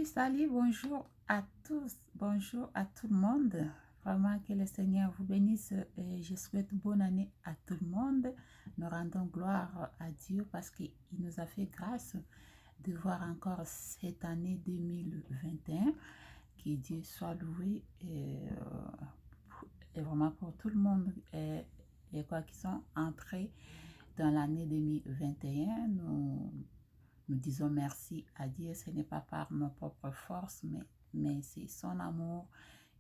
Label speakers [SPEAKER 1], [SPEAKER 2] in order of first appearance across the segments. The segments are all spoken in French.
[SPEAKER 1] Salut, bonjour à tous, bonjour à tout le monde. Vraiment que le Seigneur vous bénisse et je souhaite bonne année à tout le monde. Nous rendons gloire à Dieu parce qu'il nous a fait grâce de voir encore cette année 2021. Que Dieu soit loué et vraiment pour tout le monde et quoi qui sont entrés dans l'année 2021. Nous disons merci à Dieu. Ce n'est pas par nos propres forces, mais c'est son amour.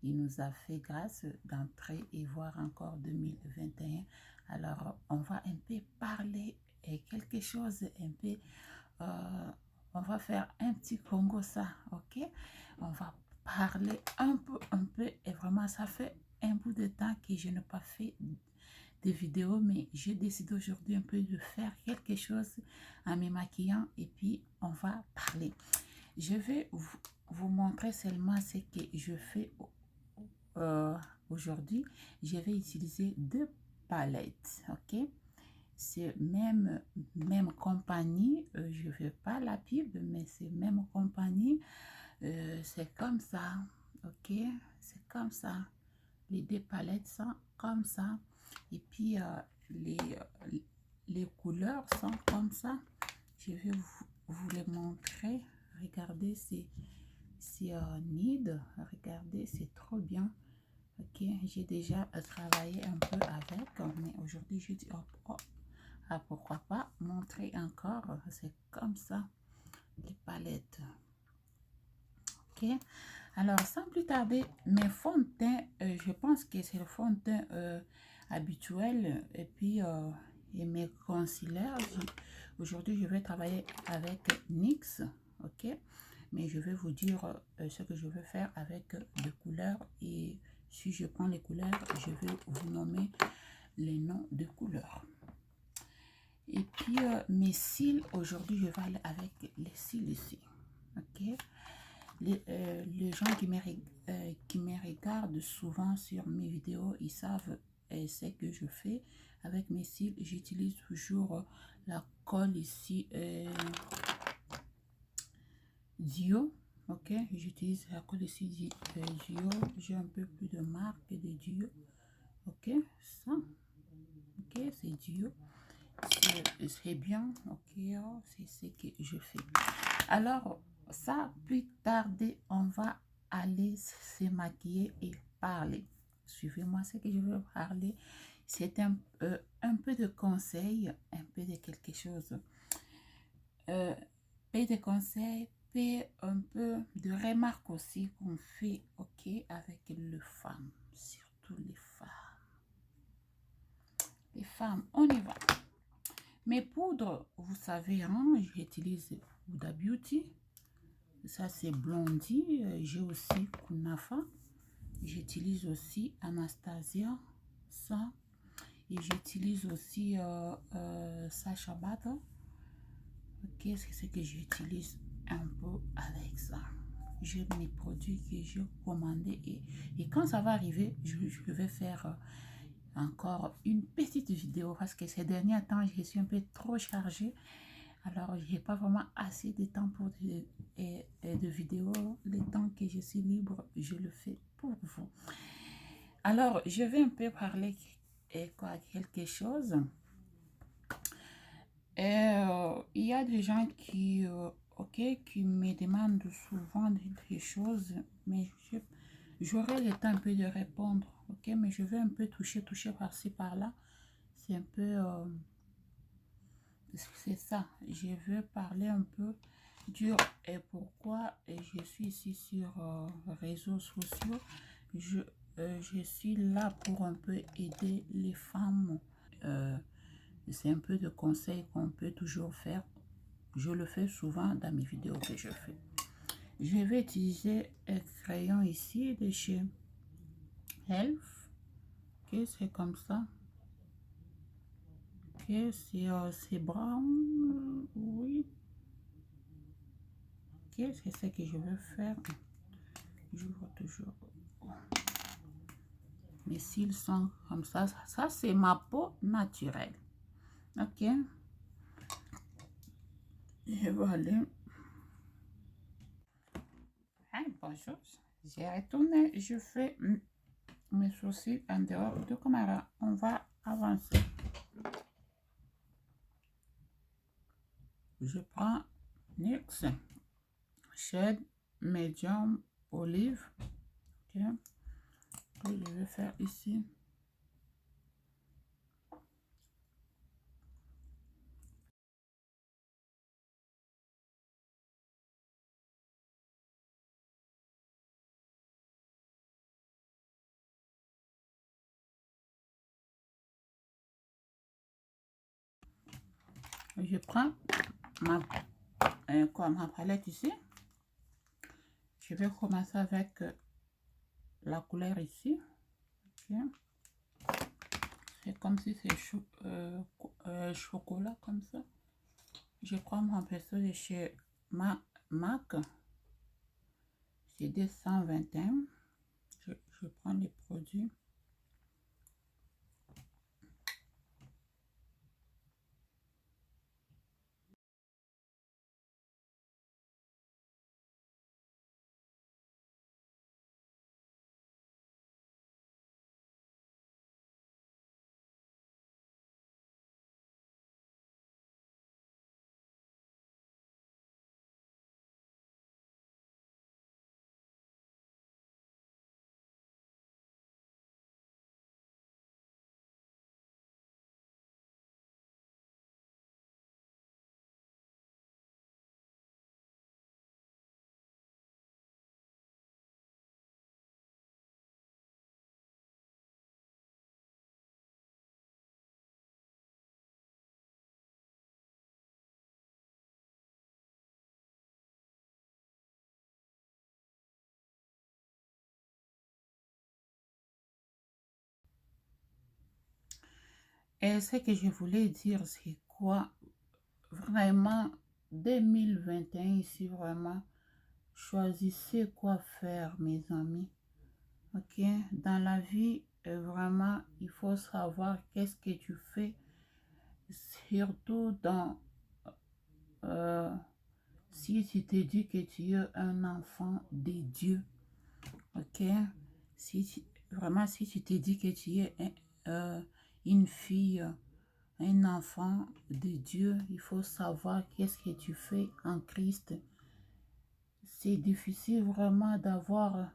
[SPEAKER 1] Il nous a fait grâce d'entrer et voir encore 2021. Alors, on va un peu parler et quelque chose un peu... on va faire un petit Congo ça, ok? On va parler un peu. Et vraiment, ça fait un bout de temps que je n'ai pas fait des vidéos, mais j'ai décidé aujourd'hui un peu de faire quelque chose en me maquillant et puis on va parler. Je vais vous montrer seulement ce que je fais aujourd'hui. Je vais utiliser deux palettes, ok? C'est même compagnie, je ne fais pas la pub, mais c'est même compagnie. C'est comme ça, ok? C'est comme ça. Les deux palettes sont comme ça. Et puis, les couleurs sont comme ça. Je vais vous les montrer. Regardez, c'est Nid. Regardez, c'est trop bien. Ok, j'ai déjà travaillé un peu avec, mais aujourd'hui, je dis, pourquoi pas montrer encore. C'est comme ça, les palettes. Ok, alors sans plus tarder, mes fonds de teint, je pense que c'est le fond de teint habituel et puis et mes concealers. Aujourd'hui, je vais travailler avec NYX, ok, mais je vais vous dire ce que je vais faire avec les couleurs et si je prends les couleurs, je vais vous nommer les noms de couleurs. Et puis mes cils, aujourd'hui, je vais aller avec les cils ici, ok. Les gens qui me regardent souvent sur mes vidéos, ils savent ce que je fais avec mes cils. J'utilise toujours la colle ici Dio, ok. J'utilise la colle ici Dio. J'ai un peu plus de marque de Dio, ok. Ça, ok, c'est Dio. C'est bien, ok. C'est ce que je fais. Alors, ça, plus tarder, on va aller se maquiller et parler. Suivez-moi ce que je veux parler. C'est un peu de conseils, un peu de quelque chose. Peu de conseils, un peu de remarques aussi qu'on fait, ok, avec les femmes, surtout les femmes. Les femmes, on y va. Mes poudres, vous savez, hein, j'utilise Huda Beauty. Ça, c'est Blondie. J'ai aussi Kunafa. J'utilise aussi Anastasia. Ça. Et j'utilise aussi Sacha Butter. Ok, c'est ce que j'utilise un peu avec ça. J'ai mes produits que j'ai commandés. Et quand ça va arriver, je vais faire encore une petite vidéo. Parce que ces derniers temps, je suis un peu trop chargée. Alors, je n'ai pas vraiment assez de temps pour de vidéos. Le temps que je suis libre, je le fais pour vous. Alors, je vais un peu parler quelque chose. Il y a des gens qui me demandent souvent des choses, mais j'aurai le temps un peu de répondre. Ok, mais je vais un peu toucher par-ci, par-là. C'est un peu... c'est ça, je veux parler un peu du et pourquoi je suis ici sur réseaux sociaux. Je suis là pour un peu aider les femmes. C'est un peu de conseils qu'on peut toujours faire. Je le fais souvent dans mes vidéos que je fais. Je vais utiliser un crayon ici de chez Elf. Ok, c'est comme ça. Ok, c'est brown. Oui. Ok, c'est ce que je veux faire. J'ouvre toujours. Mes cils sont comme ça. Ça, c'est ma peau naturelle. Ok. Je vais aller. bonjour. J'ai retourné, je fais mes sourcils en dehors de caméra. On va avancer. Je prends NYX Shade Medium Olive. Ok. Que je vais faire ici. Je prends ma palette ici. Je vais commencer avec la couleur ici. Okay. C'est comme si c'est chocolat comme ça. Je prends mon pinceau de chez MAC. C'est 221. Je prends les produits. Et ce que je voulais dire, c'est quoi? Vraiment, 2021 ici, vraiment, choisissez quoi faire, mes amis. Ok? Dans la vie, vraiment, il faut savoir qu'est-ce que tu fais. Surtout si tu te dis que tu es un enfant de Dieu. Ok? Vraiment, si tu te dis que tu es une fille, un enfant de Dieu, il faut savoir qu'est-ce que tu fais en Christ. C'est difficile vraiment d'avoir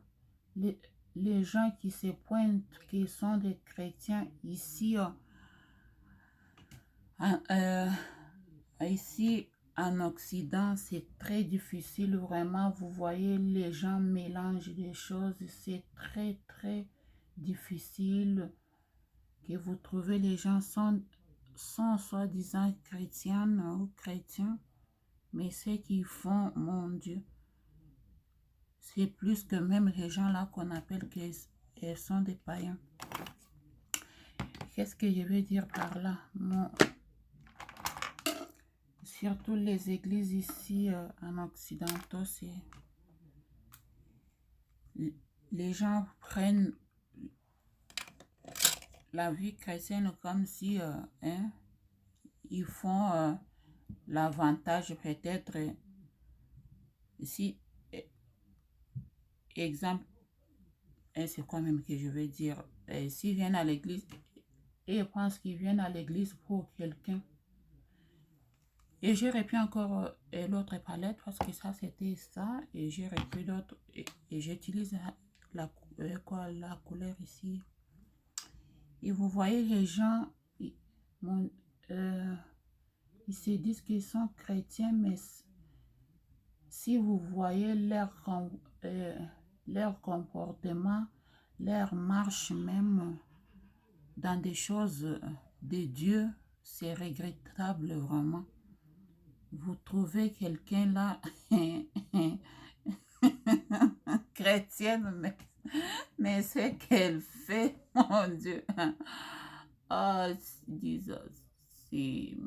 [SPEAKER 1] les gens qui se pointent, qui sont des chrétiens ici, ici en Occident. C'est très difficile vraiment. Vous voyez, les gens mélangent les choses. C'est très difficile que vous trouvez les gens sont soi-disant chrétiennes ou chrétiens, mais ce qu'ils font, mon Dieu, c'est plus que même les gens là qu'on appelle qu'elles sont des païens. Qu'est-ce que je veux dire par là? Surtout les églises ici en Occidentaux, c'est les gens prennent la vie chrétienne comme si ils font l'avantage peut-être si exemple, c'est quoi même que je veux dire, s'ils viennent à l'église et ils pensent qu'ils viennent à l'église pour quelqu'un. Et j'ai repris encore l'autre palette parce que ça c'était ça, et j'ai repris l'autre et j'utilise la couleur ici. Et vous voyez les gens, ils se disent qu'ils sont chrétiens, mais si vous voyez leur comportement, leur marche même dans des choses de Dieu, c'est regrettable vraiment. Vous trouvez quelqu'un là, chrétienne, mais ce qu'elle fait, mon Dieu. Oh, Jesus, si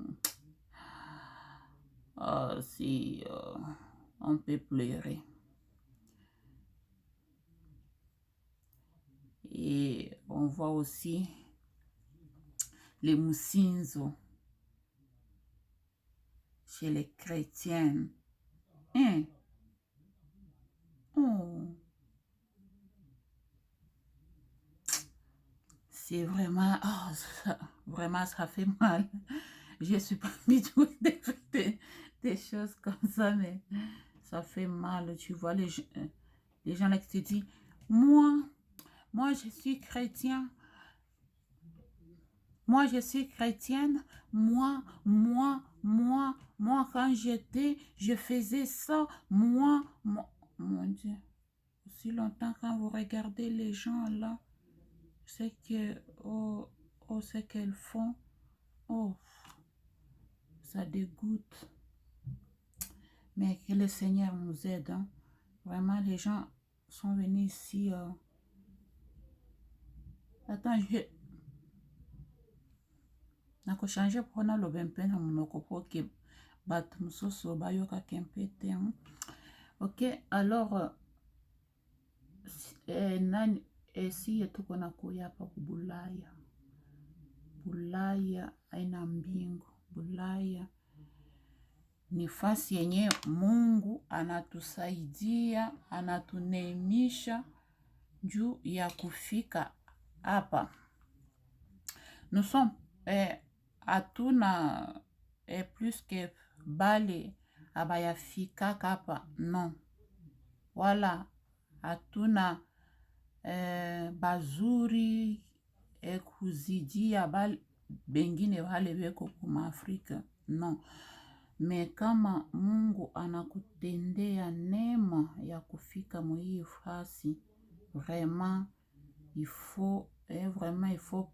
[SPEAKER 1] on peut pleurer. Et on voit aussi les moussinzo chez les chrétiennes. Hein? Oh, c'est vraiment, oh, vraiment, ça fait mal. Je suis pas habituée des choses comme ça, mais ça fait mal. Tu vois, les gens là qui te disent, moi, je suis chrétien. Moi, je suis chrétienne. Moi, quand j'étais, je faisais ça. Mon Dieu. Aussi longtemps quand vous regardez les gens là, c'est que, ce qu'elles font, oh, ça dégoûte. Mais que le Seigneur nous aide. Hein. Vraiment, les gens sont venus ici. Attends, nakoshanje mpona lobe mpe na monoko po ke bato mosusu bayokaka mpe te. Hein. Ok, alors nani esiye tuko na kuya hapa kubulaya. Bulaya haina mbingu. Bulaya ni fasi yenye Mungu anatusaidia, anatuneemisha juu ya kufika hapa. Nous sommes hatuna plus que bale abayafika hapa, non. Wala hatuna bazuri kuzidia bengine wale weko kuma Afrika, non. Me kama Mungu anakutendea neema ya kufika mwii fasi, vraiment il faut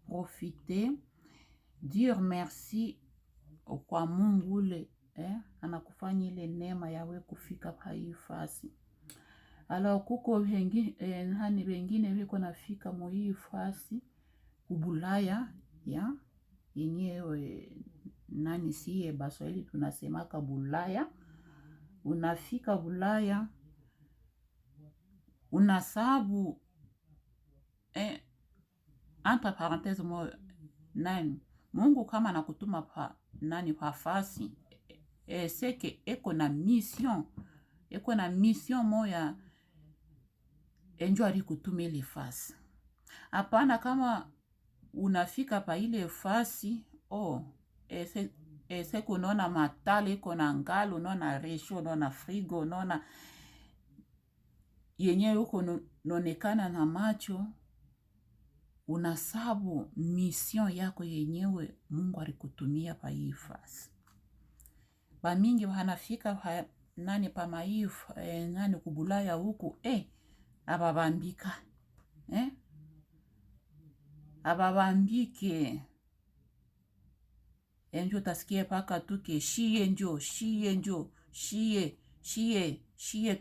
[SPEAKER 1] profiter, dire merci kwa Mungu ule anakufanya ile neema yawe kufika pa hii fasi. Alors kuko wengine weko nafika mwii fasi kubulaya ya yenyewe nani siye Baswahili tunasemaka Bulaya. Unafika Bulaya unasabu entre parenthèse nani Mungu kama nakutuma pa nani pa fasi seke eko na mission moya enjo alikutume ile fasi. Hapana kama unafika pa ile fasi seke unaona matale iko na ngalo, unaona resho, unaona frigo, unaona yenyewe uko nonekana na macho, unasabu mission yako yenyewe Mungu alikutumia pa hii fasi. Bamingi wanafika nani pa maifu nani kubulaya huku ababambika ababambike enjo tasikie paka tuke shie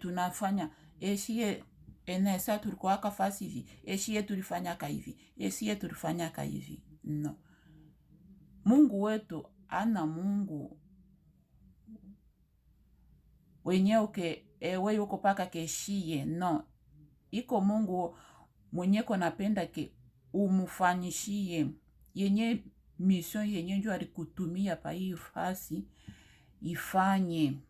[SPEAKER 1] tunafanya shie enesa tulikuwa kafasi hivi shie tulifanyaka hivi shie tulifanyaka hivi. No, Mungu wetu ana Mungu wenyewe we yuko paka keshie, no. Iko Mungu mwenyeko napenda ke umufanyishie yenye mission yenye njo alikutumia pa hii fasi ifanye.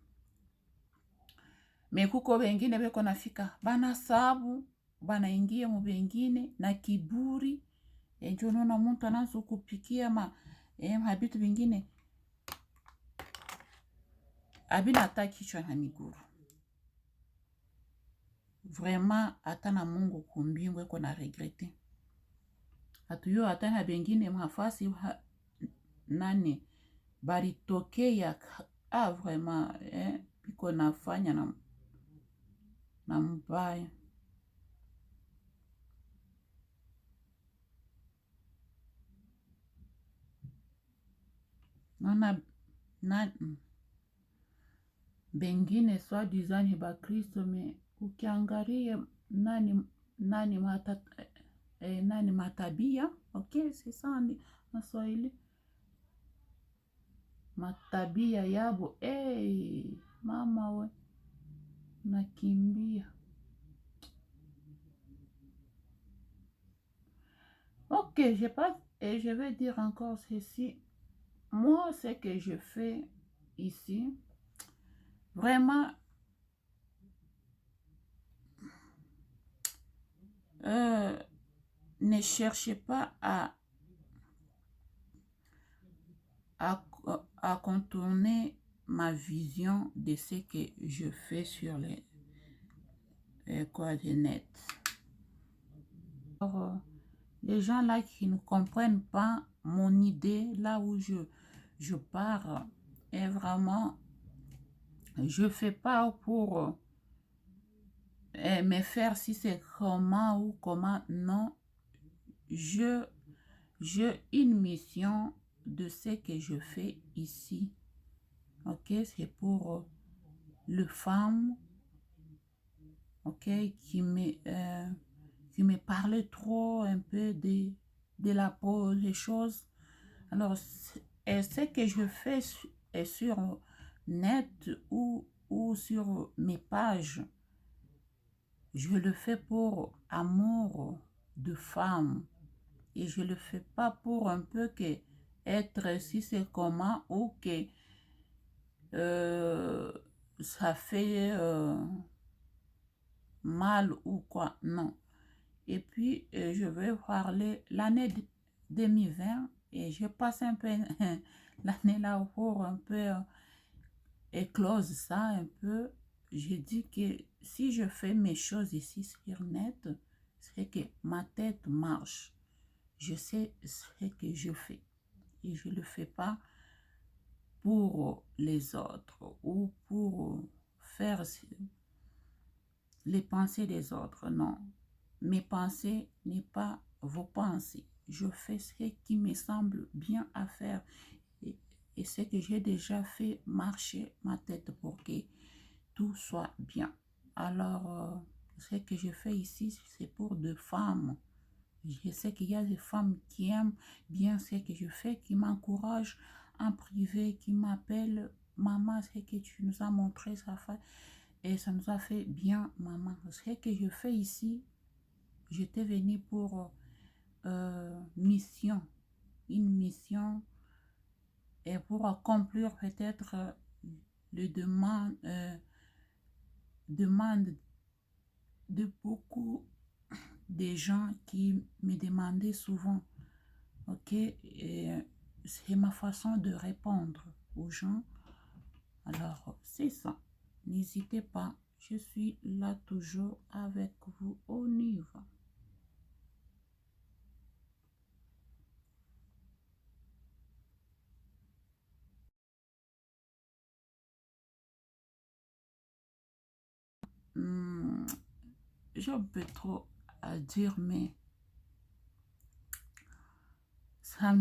[SPEAKER 1] Mekuko wengine weko nafika bana sabu bana ingia mu wengine na kiburi enjo nona mtu anaanza kupikia habitu vingine abina hata kichwa na miguru. Vraiment hata na Mungu kumbingu eko na regrete. Hatuyo hata na bengine mafasi nani baritokea vraiment piko nafanya na mbaya. Nona bengine swa dizani ba Kristo me ukiangalia nani matabia, okay, c'est ça na Swahili. Matabia yabo mama we nakimbia. Ok, je vais dire encore ceci. Moi, ce que je fais ici, vraiment, ne cherchez pas à à contourner ma vision de ce que je fais sur les coordonnées. Alors, les gens là qui ne comprennent pas mon idée, là où je pars, est vraiment, je fais pas pour me faire si c'est comment ou comment, non. J'ai une mission de ce que je fais ici. Ok, c'est pour les femmes, ok, qui me parlaient trop un peu de la peau, des choses. Alors, ce que je fais est sur net ou sur mes pages. Je le fais pour amour de femme. Et je le fais pas pour un peu que être si c'est comment ou que euh, ça fait mal ou quoi. Non. Et puis, je vais parler l'année 2020 et je passe un peu l'année là pour un peu éclose ça un peu. Je dis que si je fais mes choses ici sur net, c'est que ma tête marche. Je sais ce que je fais et je ne le fais pas pour les autres ou pour faire les pensées des autres. Non, mes pensées n'est pas vos pensées. Je fais ce qui me semble bien à faire et ce que j'ai déjà fait marcher ma tête pour que tout soit bien. Alors, ce que je fais ici, c'est pour deux femmes. Je sais qu'il y a des femmes qui aiment bien ce que je fais, qui m'encouragent en privé, qui m'appellent maman, ce que tu nous as montré, ça fait, et ça nous a fait bien, maman. Ce que je fais ici, j'étais venue pour mission, une mission, et pour accomplir peut-être les demandes de beaucoup de gens qui me demandaient souvent. Ok, et c'est ma façon de répondre aux gens. Alors, c'est ça. N'hésitez pas, je suis là toujours avec vous. On y va. Hmm, j'ai un peu trop à dire, mais ça,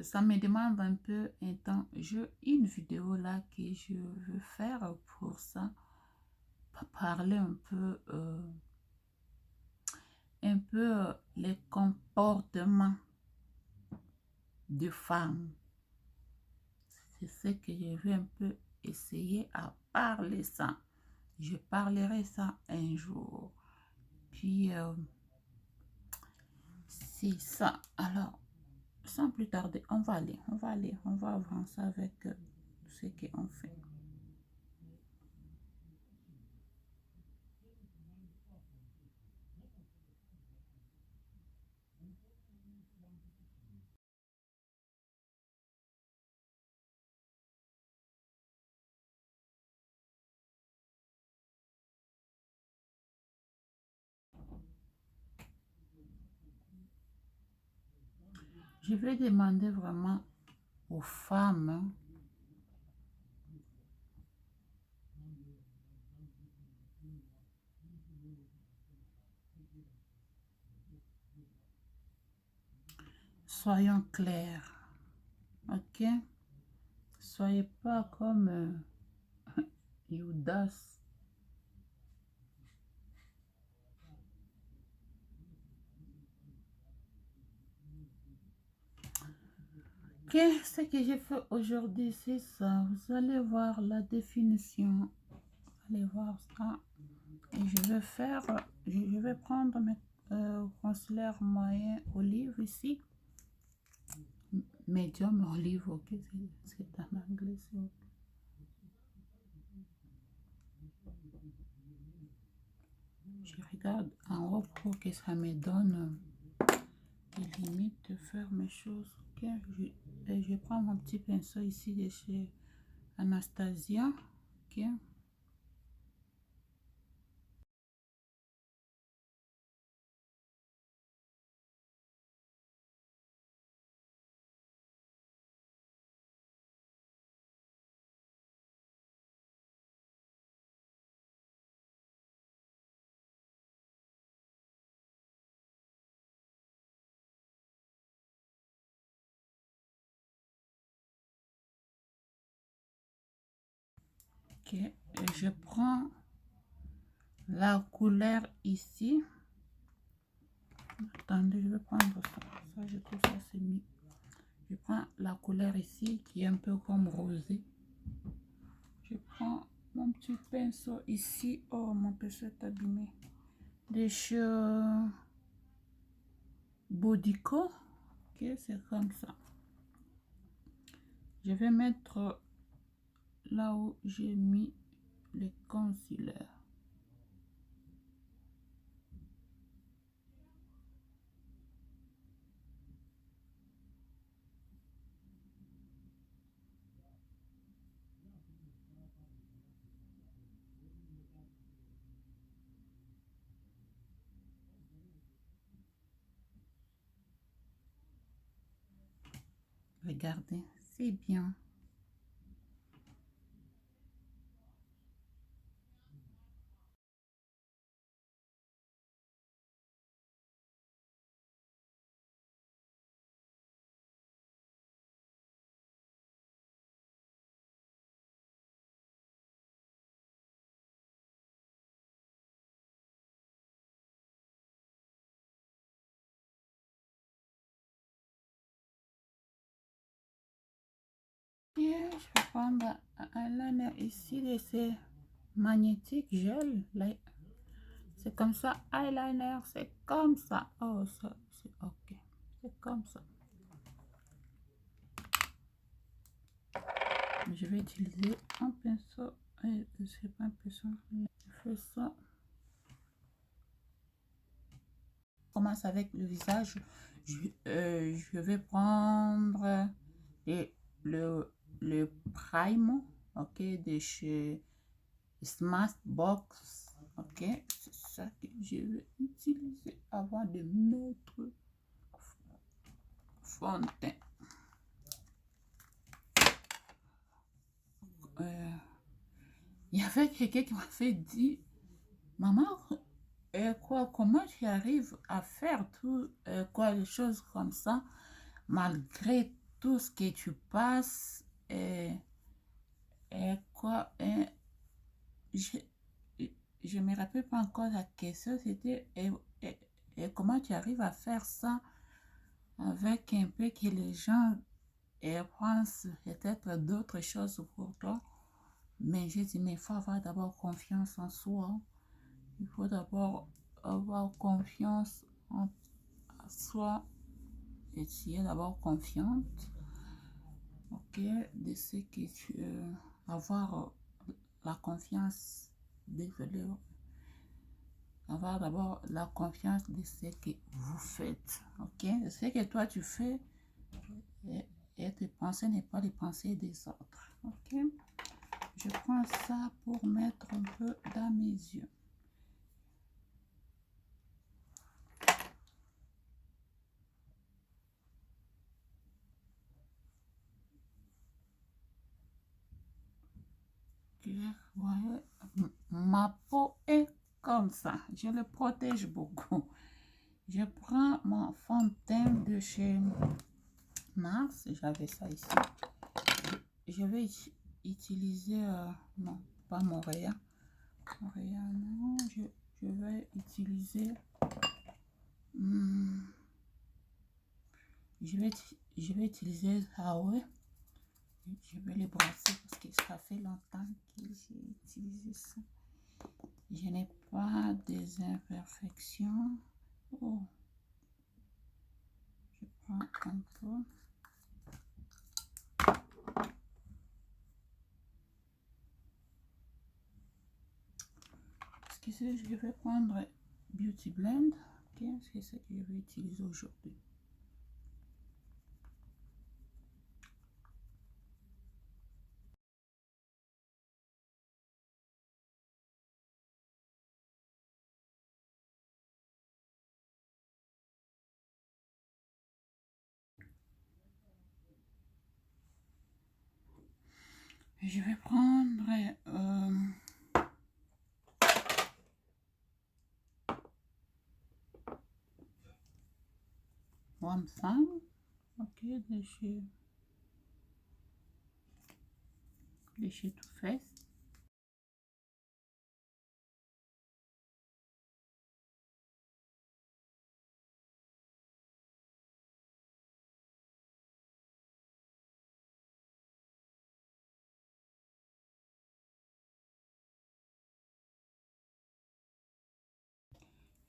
[SPEAKER 1] ça me demande un peu un temps. J'ai une vidéo là que je veux faire pour ça, parler un peu les comportements de femmes. C'est ce que je vais un peu essayer à parler ça. Je parlerai ça un jour. Puis, c'est ça. Alors, sans plus tarder, on va aller, on va avancer avec ce qu'on fait. Je vais demander vraiment aux femmes, hein, soyons clairs, ok? Soyez pas comme Judas. Ok, ce que j'ai fait aujourd'hui, c'est ça. Vous allez voir la définition. Vous allez voir ça. Et je vais faire, je vais prendre mes concealer moyen olive ici. Medium olive, ok, c'est en anglais. Je regarde en haut pour que ça me donne et limite de faire mes choses. Ok, je prends mon petit pinceau ici de chez Anastasia. Ok. Ok, et je prends la couleur ici. Attendez, je vais prendre ça. Ça, je trouve ça c'est mieux. Je prends la couleur ici qui est un peu comme rosé. Je prends mon petit pinceau ici. Oh, mon pinceau est abîmé. De chez Bodyco. Ok, c'est comme ça. Je vais mettre là où j'ai mis le concealer. Regardez, c'est bien. Et je vais prendre un eyeliner ici de ces magnétiques gel. C'est comme ça, eyeliner, c'est comme ça. Oh, ça, c'est ok. C'est comme ça. Je vais utiliser un pinceau. C'est pas un pinceau. Je fais ça. Je commence avec le visage. Je vais prendre le prime, ok, de chez Smashbox. Ok, c'est ça que je vais utiliser avant de mettre fond de teint. Il y avait quelqu'un qui m'a fait dire, maman, comment tu arrives à faire tout, des choses comme ça, malgré tout ce que tu passes, et quoi, je, je me rappelle pas encore la question, c'était, et comment tu arrives à faire ça avec un peu que les gens pensent peut-être d'autres choses pour toi. Mais j'ai dit, mais il faut avoir d'abord confiance en soi. Il faut d'abord avoir confiance en soi et tu es d'abord confiante, ok, de ce que tu avoir la confiance, désolé, avoir d'abord la confiance de ce que vous faites, ok, ce que toi tu fais et tes pensées n'est pas les pensées des autres, ok. Je prends ça pour mettre un peu dans mes yeux. Voyez, ma peau est comme ça. Je le protège beaucoup. Je prends mon fond de teint de chez Mars. J'avais ça ici. Je vais utiliser, non, pas Montréal. Montréal, non. Je vais utiliser, hmm, je vais utiliser Huawei. Je vais les brasser parce que ça fait longtemps que j'ai utilisé ça. Je n'ai pas des imperfections. Oh, je prends un peu. Excusez, je vais prendre Beauty Blend. Ok, c'est ce que je vais utiliser aujourd'hui. Je vais prendre 25. Ok, déchet tout fait.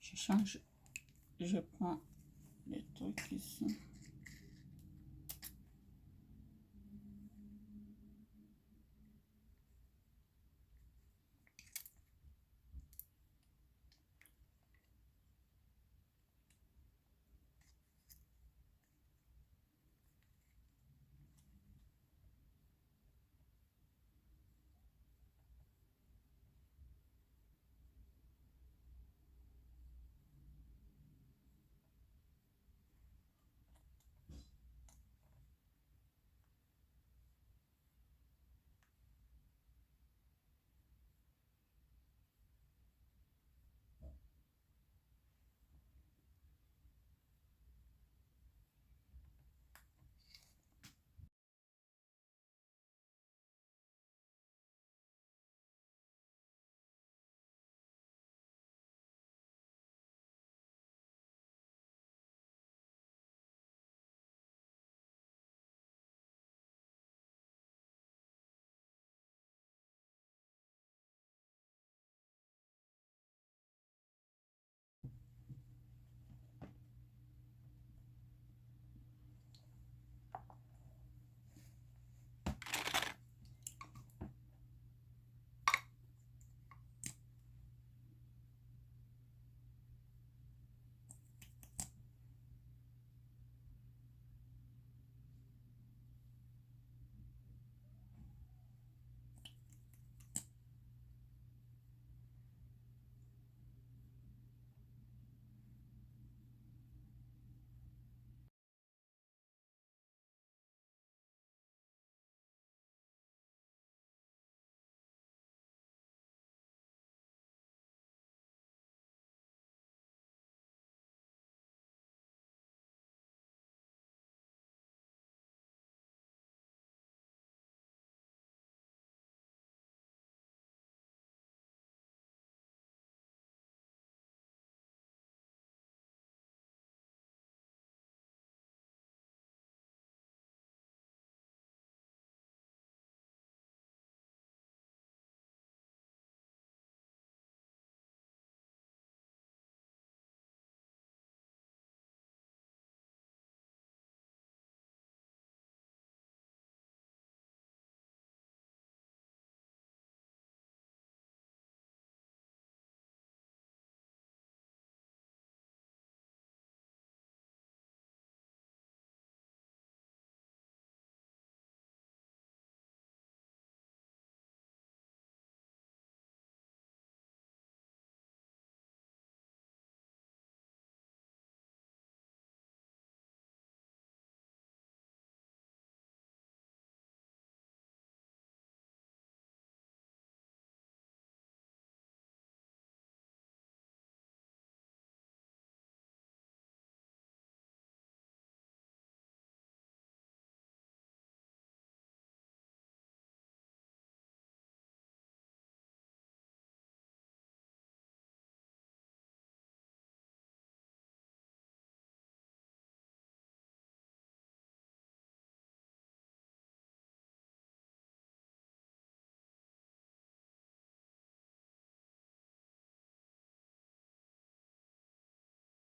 [SPEAKER 1] Je change, je prends les trucs ici.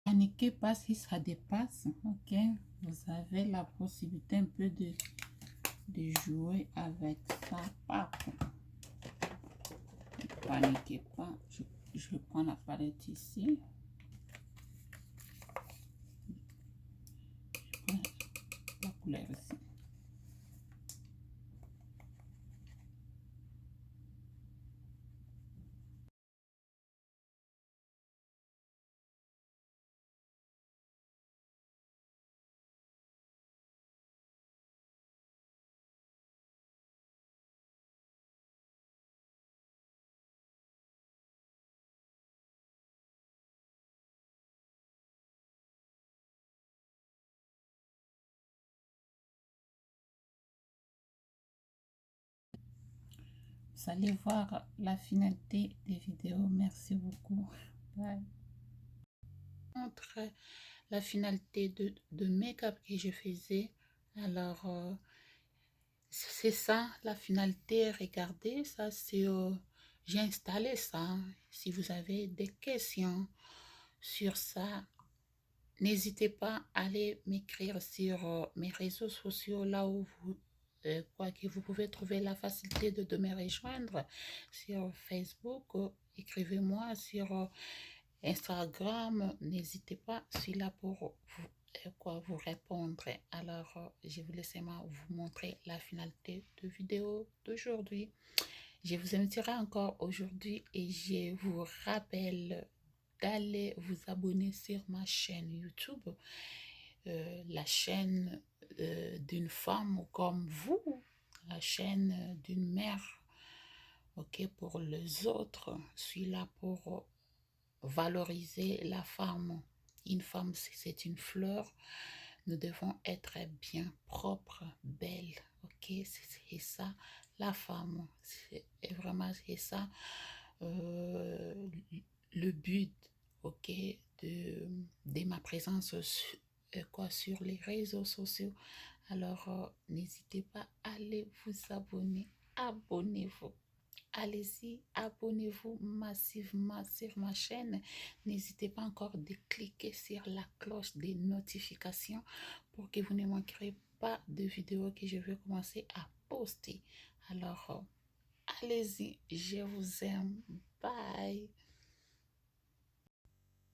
[SPEAKER 1] Paniquez pas si ça dépasse, ok? Vous avez la possibilité un peu de jouer avec ça. Pas, paniquez pas. Je prends la palette ici. Je prends la couleur ici. vous allez voir la finalité des vidéos. Merci beaucoup. Bye. Montre la finalité de make-up que je faisais. Alors, c'est ça, la finalité. Regardez, ça, c'est... j'ai installé ça. Si vous avez des questions sur ça, n'hésitez pas à aller m'écrire sur mes réseaux sociaux, là où vous, que vous pouvez trouver la facilité de me rejoindre sur Facebook. Écrivez-moi sur Instagram. N'hésitez pas, je suis là pour vous, vous répondre. Alors, je vous laisse vous montrer la finalité de vidéo d'aujourd'hui. Je vous inviterai encore aujourd'hui et je vous rappelle d'aller vous abonner sur ma chaîne YouTube, la chaîne d'une femme comme vous, la chaîne d'une mère, ok, pour les autres. Je suis là pour valoriser la femme. Une femme, c'est une fleur. Nous devons être bien propres, belles, ok, c'est ça la femme, c'est vraiment c'est ça le but, ok, de ma présence sur les réseaux sociaux. Alors, n'hésitez pas à aller vous abonner, abonnez-vous. Allez-y, abonnez-vous massivement sur ma chaîne. N'hésitez pas encore de cliquer sur la cloche des notifications pour que vous ne manquerez pas de vidéos que je vais commencer à poster. Alors, allez-y, je vous aime. Bye.